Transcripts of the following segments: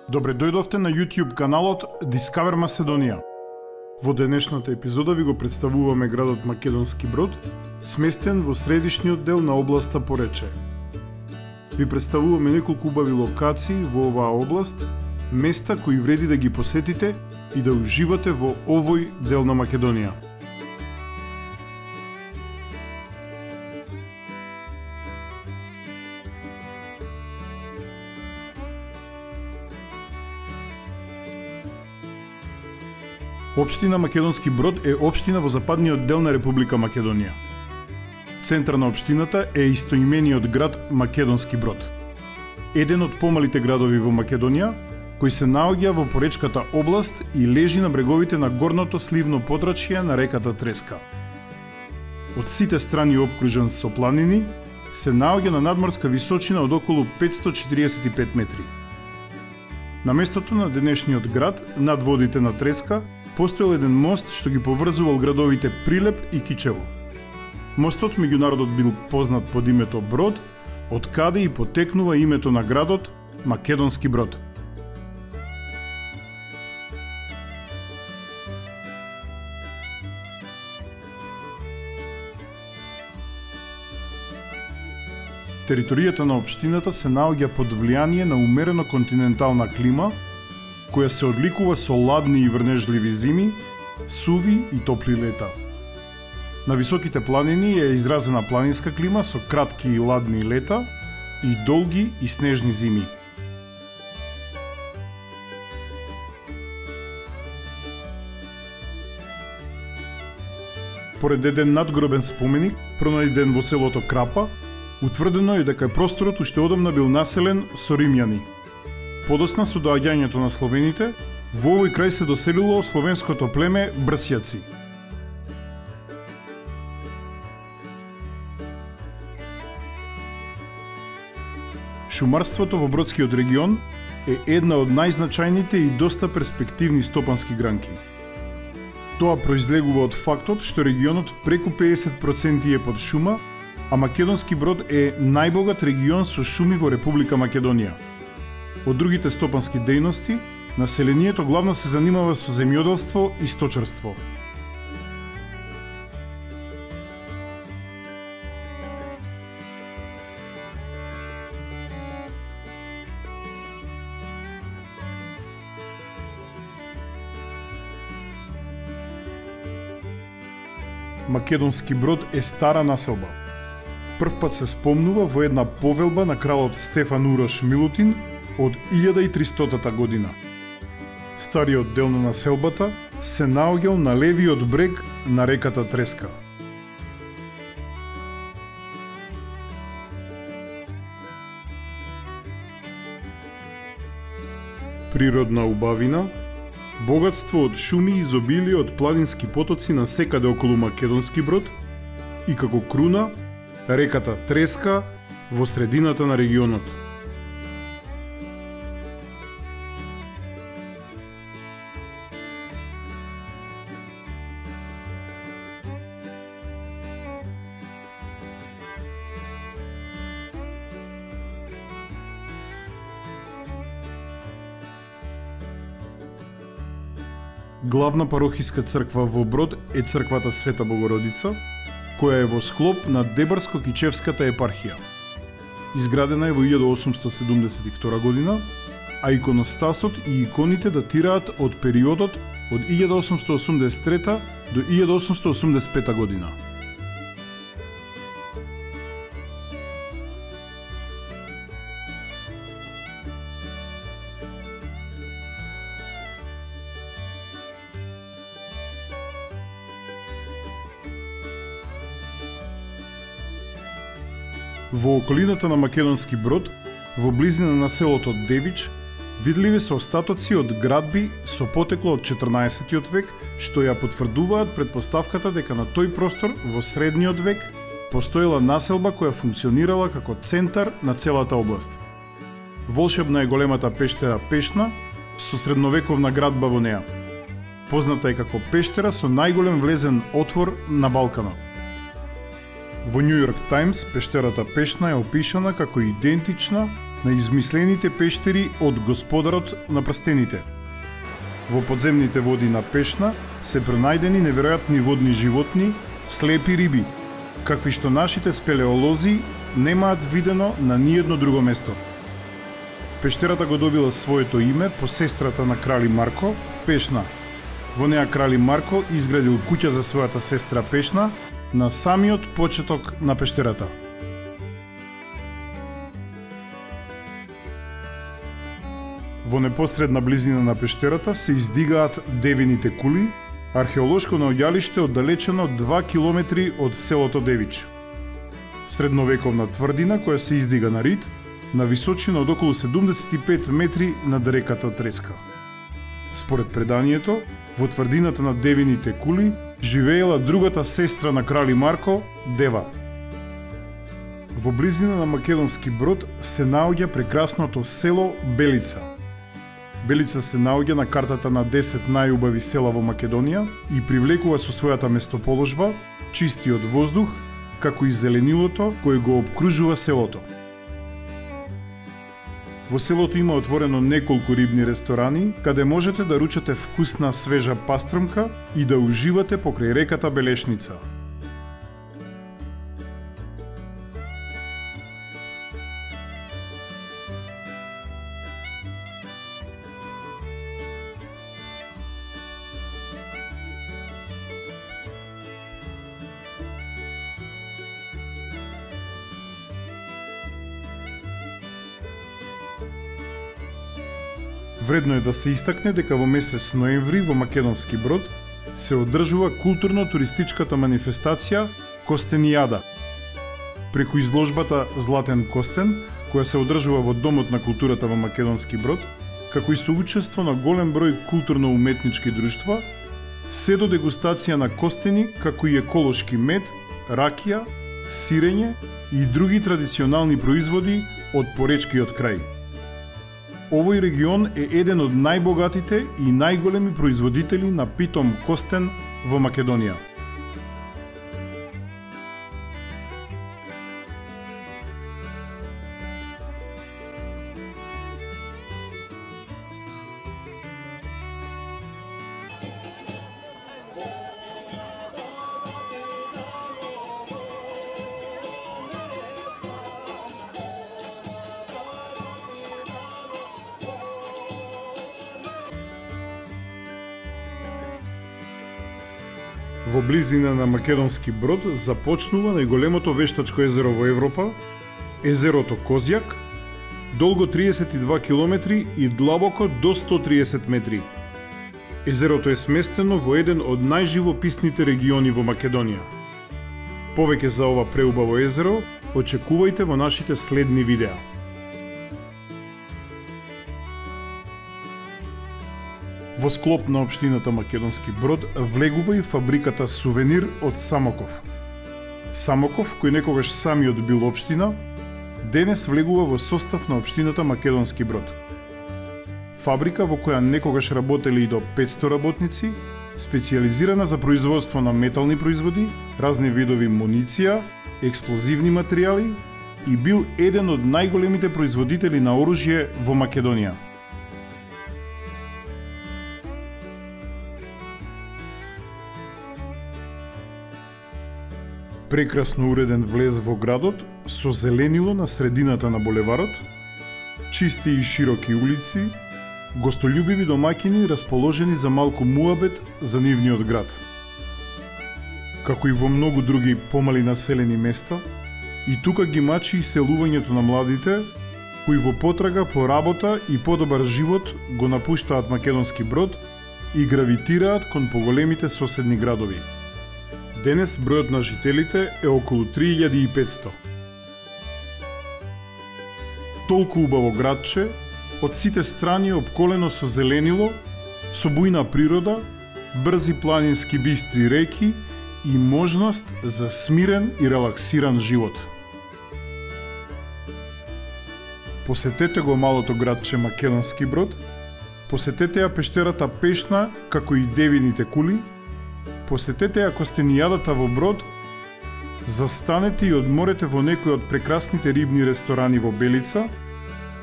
Добре дојдовте на YouTube каналот Discover Macedоnia. Во денешната епизода ви го представуваме градот Македонски Брод, сместен во средишниот дел на областа Порече. Ви представуваме неколку убави локации во оваа област, места кои вреди да ги посетите и да уживате во овој дел на Македонија. Општина Македонски Брод е општина во западниот дел на Република Македонија. Центар на општината е истоимениот град Македонски Брод. Еден од помалите градови во Македонија, кој се наоѓа во поречката област и лежи на бреговите на горното сливно подрачје на реката Треска. Од сите страни опкружен со планини, се наоѓа на надморска височина од околу 545 метри. На местото на денешниот град, над водите на Треска, постоел еден мост што ги поврзувал градовите Прилеп и Кичево. Мостот меѓу народот бил познат под името Брод, од каде и потекнува името на градот Македонски Брод. Територијата на општината се наоѓа под влијание на умерено континентална клима, која се одликува со ладни и врнежливи зими, суви и топли лета. На високите планини е изразена планинска клима со кратки и ладни лета и долги и снежни зими. Поред еден надгробен споменик, пронајден во селото Крапа, утврдено е дека просторот уште одамна бил населен со римјани. Подосна со доаѓањето на словените, во овој крај се доселило словенското племе Брсјаци. Шумарството во Бродскиот регион е една од најзначајните и доста перспективни стопански гранки. Тоа произлегува од фактот што регионот преку 50% е под шума, а Македонски Брод е најбогат регион со шуми во Република Македонија. Од другите стопански дејности, населението главно се занимава со земјоделство и сточарство. Македонски Брод е стара населба. Првпат се спомнува во една повелба на кралот Стефан Урош Милутин од 1300 година. Стариот дел на населбата се наоѓал на левиот брег на реката Треска. Природна убавина, богатство од шуми и изобилие од планински потоци на секаде околу Македонски Брод и како круна реката Треска во средината на регионот. Главна парохиска црква во Брод е црквата Света Богородица, која е во склоп на Дебарско-Кичевската епархија. Изградена е во 1872 година, а иконостасот и иконите датираат од периодот од 1883 до 1885 година. Во околината на Македонски Брод, во близина на селото Девич, видливи се остатоци од градби со потекло од 14 век, што ја потврдуваат претпоставката дека на тој простор во средниот век постоела населба која функционирала како центар на целата област. Волшебна е големата пештера Пешна со средновековна градба во неа. Позната е како пештера со најголем влезен отвор на Балканот. Во Нью Йорк Таймс пештерата Пешна е опишана како идентична на измислените пештери од Господарот на прстените. Во подземните води на Пешна се пронајдени неверојатни водни животни, слепи риби, какви што нашите спелеолози немаат видено на ниедно друго место. Пештерата го добила своето име по сестрата на крали Марко, Пешна. Во неа крали Марко изградил куќа за својата сестра Пешна на самиот почеток на пештерата. Во непосредна близина на пештерата се издигаат Девините кули, археолошко наоѓалиште оддалечено 2 километри од селото Девич. Средновековна тврдина која се издига на Рид, на височина од околу 75 метри над реката Треска. Според преданието, во тврдината на Девините кули живеела другата сестра на крали Марко, Дева. Во близина на Македонски Брод се наоѓа прекрасното село Белица. Белица се наоѓа на картата на 10 најубави села во Македонија и привлекува со својата местоположба, чистиот воздух, како и зеленилото кој го обкружува селото. Во селото има отворено неколку рибни ресторани, каде можете да ручате вкусна свежа пастрмка и да уживате покрај реката Белешница. Вредно е да се истакне дека во месец ноември во Македонски Брод се одржува културно-туристичката манифестација Костенијада. Преку изложбата Златен Костен, која се одржува во Домот на културата во Македонски Брод, како и соучество на голем број културно-уметнички друштва, се до дегустација на костени, како и еколошки мед, ракија, сирење и други традиционални производи од поречкиот крај. Овој регион е еден од најбогатите и најголеми производители на питом костен во Македонија. Во близина на Македонски Брод започнува најголемото вештачко езеро во Европа, езерото Козјак, долго 32 километри и длабоко до 130 метри. Езерото е сместено во еден од најживописните региони во Македонија. Повеќе за ова преубаво езеро очекувајте во нашите следни видеа. Во склоп на општината Македонски Брод влегува и фабриката Сувенир од Самоков. Самоков, кој некогаш самиот бил општина, денес влегува во состав на општината Македонски Брод. Фабрика во која некогаш работели и до 500 работници, специјализирана за производство на метални производи, разни видови муниција, експлозивни материјали и бил еден од најголемите производители на оружје во Македонија. Прекрасно уреден влез во градот со зеленило на средината на булеварот, чисти и широки улици, гостолюбиви домаќини расположени за малку муабет за нивниот град. Како и во многу други помали населени места, и тука ги мачи иселувањето на младите, кои во потрага по работа и подобар живот го напуштаат Македонски Брод и гравитираат кон поголемите соседни градови. Денес бројот на жителите е околу 3500. Толку убаво градче, од сите страни обколено со зеленило, со бујна природа, брзи планински бистри реки и можност за смирен и релаксиран живот. Посетете го малото градче Македонски Брод, посетете ја пештерата Пешна, како и Девините кули, посетете ја Костенијадата во Брод, застанете и одморете во некој од прекрасните рибни ресторани во Белица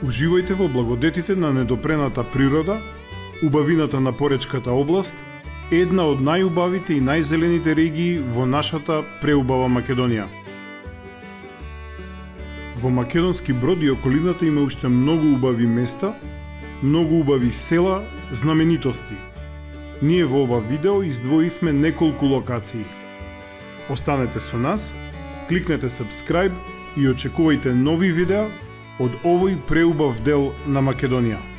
Уживајте во благодетите на недопрената природа, убавината на Поречката област, една од најубавите и најзелените регии во нашата преубава Македонија. Во Македонски Брод и околината има уште многу убави места, многу убави села, знаменитости. Ние во ова видео издвоивме неколку локации. Останете со нас, кликнете subscribe и очекувајте нови видеа од овој преубав дел на Македонија.